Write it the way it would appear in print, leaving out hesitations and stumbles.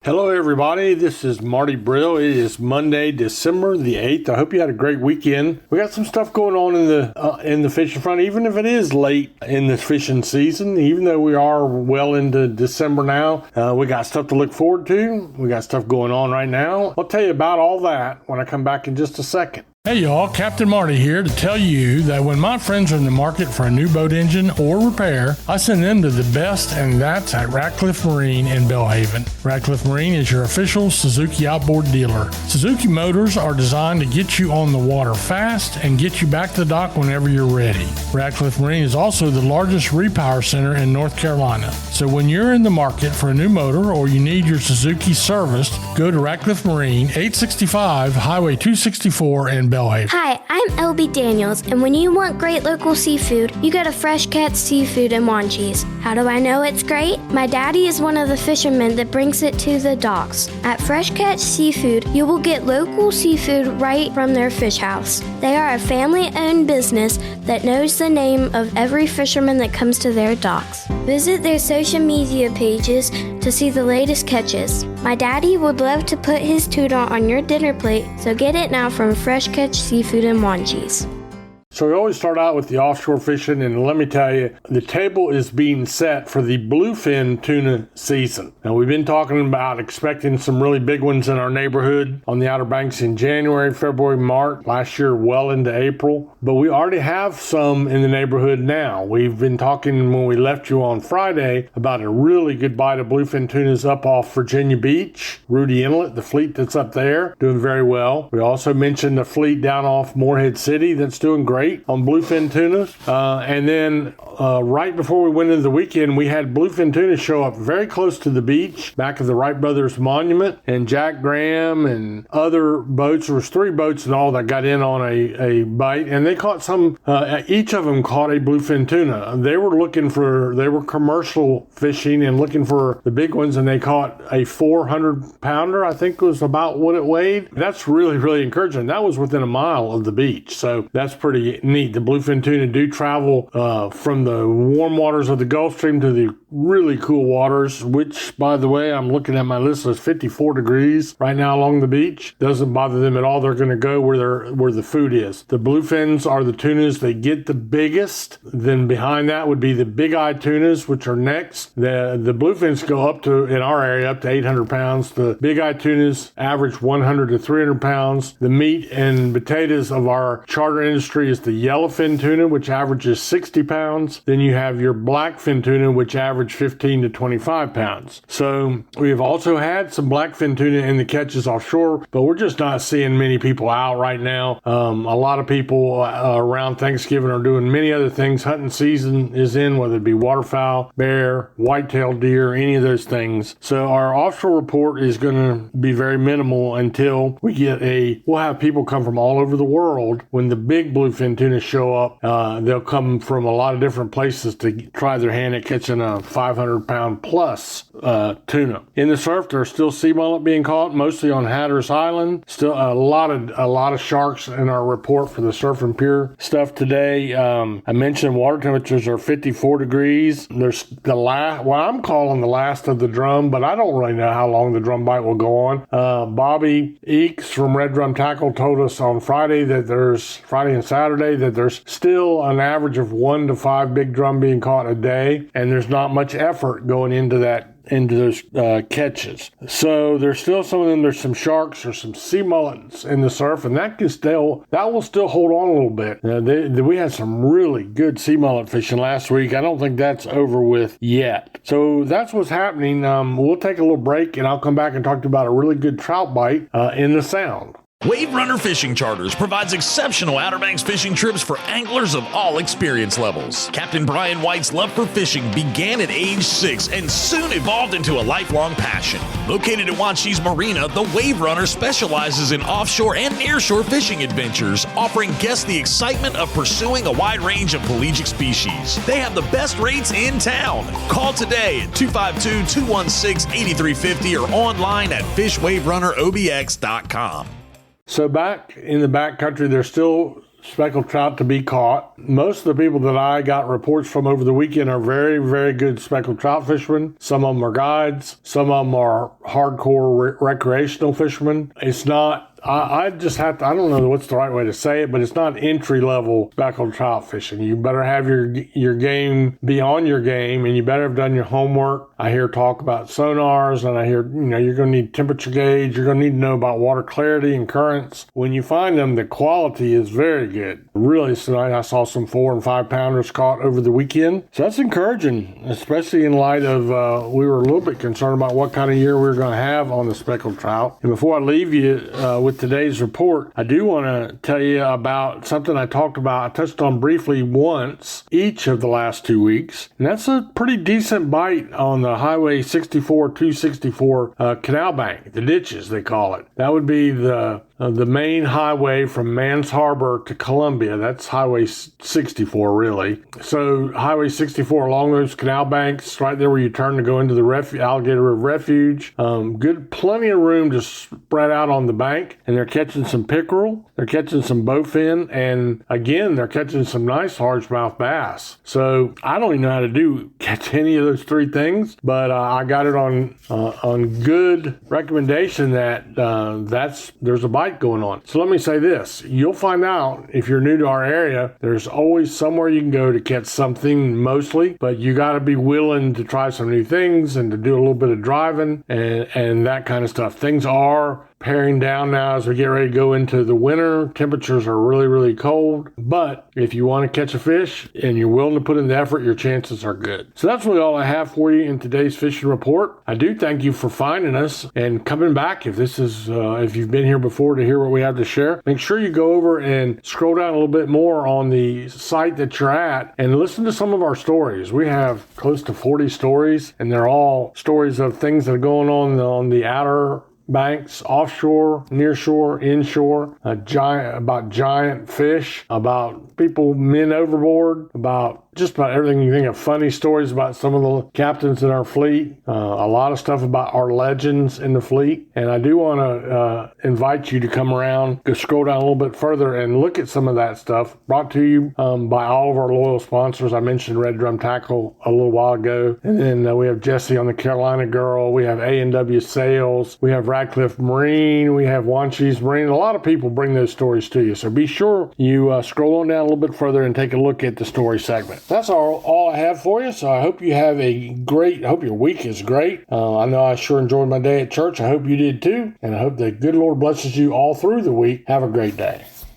Hello everybody, this is Marty Brill. It is Monday, December the 8th. I hope you had a great weekend. We got some stuff going on in the fishing front, even if it is late in the fishing season, even though we are well into December now. We got stuff to look forward to. We got stuff going on right now. I'll tell you about all that when I come back in just a second. Hey y'all, Captain Marty here to tell you that when my friends are in the market for a new boat engine or repair, I send them to the best, and that's at Ratcliffe Marine in Belhaven. Ratcliffe Marine is your official Suzuki outboard dealer. Suzuki motors are designed to get you on the water fast and get you back to the dock whenever you're ready. Ratcliffe Marine is also the largest repower center in North Carolina. So when you're in the market for a new motor or you need your Suzuki serviced, go to Ratcliffe Marine, 865 Highway 264 in Belhaven. Hi, I'm LB Daniels, and when you want great local seafood, you go to Fresh Catch Seafood in Wanchese. How do I know it's great? My daddy is one of the fishermen that brings it to the docks. At Fresh Catch Seafood, you will get local seafood right from their fish house. They are a family-owned business that knows the name of every fisherman that comes to their docks. Visit their social media pages to see the latest catches. My daddy would love to put his tuna on your dinner plate, so get it now from Fresh Catch Seafood in Wanchese. So we always start out with the offshore fishing, and let me tell you, the table is being set for the bluefin tuna season. Now, we've been talking about expecting some really big ones in our neighborhood on the Outer Banks in January, February, March, last year well into April. But we already have some in the neighborhood now. We've been talking when we left you on Friday about a really good bite of bluefin tunas up off Virginia Beach, Rudy Inlet, the fleet that's up there, doing very well. We also mentioned the fleet down off Morehead City that's doing great on bluefin tunas. And then right before we went into the weekend, we had bluefin tuna show up very close to the beach, back of the Wright Brothers Monument, and Jack Graham and other boats. There was 3 boats in all that got in on a bite, and they caught some, each of them caught a bluefin tuna. They were commercial fishing and looking for the big ones, and they caught a 400 pounder, I think was about what it weighed. That's really, really encouraging. That was within a mile of the beach, so that's pretty neat. The bluefin tuna do travel from the warm waters of the Gulf Stream to the really cool waters, which, by the way, I'm looking at my list, is 54 degrees right now along the beach. Doesn't bother them at all. They're going to go where the food is. The bluefins are the tunas that get the biggest. Then behind that would be the big-eyed tunas, which are next. The bluefins go up to, in our area, up to 800 pounds. The big-eyed tunas average 100 to 300 pounds. The meat and potatoes of our charter industry is the yellowfin tuna, which averages 60 pounds. Then you have your blackfin tuna, which average 15 to 25 pounds. So we have also had some blackfin tuna in the catches offshore, but we're just not seeing many people out right now. A lot of people around Thanksgiving are doing many other things. Hunting season is in, whether it be waterfowl, bear, white-tailed deer, any of those things. So our offshore report is going to be very minimal until we get we'll have people come from all over the world. When the big bluefin tuna show up, they'll come from a lot of different places to try their hand at catching a 500-pound plus tuna. In the surf, there's still sea mullet being caught, mostly on Hatteras Island. Still a lot of sharks in our report for the Surf and Pure stuff today. I mentioned water temperatures are 54 degrees. There's what I'm calling the last of the drum, but I don't really know how long the drum bite will go on. Bobby Eakes from Red Drum Tackle told us on Friday and Saturday that there's still an average of 1 to 5 big drum being caught a day, and there's not much effort going into those catches. So there's still some of them. There's some sharks or some sea mullets in the surf, and that will still hold on a little bit. We had some really good sea mullet fishing last week. I don't think that's over with yet. So that's what's happening. We'll take a little break, and I'll come back and talk to you about a really good trout bite in the Sound. Wave Runner Fishing Charters provides exceptional Outer Banks fishing trips for anglers of all experience levels. Captain Brian White's love for fishing began at age 6 and soon evolved into a lifelong passion. Located at Wanchese Marina, the Wave Runner specializes in offshore and nearshore fishing adventures, offering guests the excitement of pursuing a wide range of pelagic species. They have the best rates in town. Call today at 252-216-8350 or online at fishwaverunnerobx.com. So back in the backcountry, there's still speckled trout to be caught. Most of the people that I got reports from over the weekend are very, very good speckled trout fishermen. Some of them are guides. Some of them are hardcore recreational fishermen. It's not, I just have to, I don't know what's the right way to say it, but it's not entry-level speckled trout fishing. You better have your game be on your game, and you better have done your homework. I hear talk about sonars, and I hear, you're going to need temperature gauge. You're going to need to know about water clarity and currents. When you find them, the quality is very good. Really, tonight I saw some 4 and 5 pounders caught over the weekend. So that's encouraging, especially in light of we were a little bit concerned about what kind of year we were going to have on the speckled trout. And before I leave you with today's report, I do want to tell you about something I touched on briefly once each of the last 2 weeks. And that's a pretty decent bite on the Highway 64, 264 canal bank, the ditches they call it. That would be the main highway from Mans Harbor to Columbia. That's Highway 64, really. So Highway 64 along those canal banks, right there where you turn to go into the Alligator River Refuge. Plenty of room to spread out on the bank. And they're catching some pickerel. They're catching some bowfin. And again, they're catching some nice largemouth bass. So I don't even know how to catch any of those 3 things. But I got it on good recommendation that there's a bite going on. So let me say this. You'll find out if you're new to our area, there's always somewhere you can go to catch something mostly, but you got to be willing to try some new things and to do a little bit of driving and that kind of stuff. Things are paring down now as we get ready to go into the winter. Temperatures are really, really cold. But if you want to catch a fish and you're willing to put in the effort, your chances are good. So that's really all I have for you in today's fishing report. I do thank you for finding us and coming back. If you've been here before to hear what we have to share, make sure you go over and scroll down a little bit more on the site that you're at and listen to some of our stories. We have close to 40 stories, and they're all stories of things that are going on the outer banks, offshore, nearshore, inshore, about giant fish, about people men overboard, about just about everything you think of. Funny stories about some of the captains in our fleet, a lot of stuff about our legends in the fleet. And I do want to invite you to come around, go scroll down a little bit further and look at some of that stuff brought to you by all of our loyal sponsors. I mentioned Red Drum Tackle a little while ago. And then we have Jesse on the Carolina Girl. We have A&W Sales. We have Radcliffe Marine. We have Wanchese Marine. A lot of people bring those stories to you. So be sure you scroll on down a little bit further and take a look at the story segment. That's all I have for you. So I hope you have I hope your week is great. I know I sure enjoyed my day at church. I hope you did too. And I hope the good Lord blesses you all through the week. Have a great day.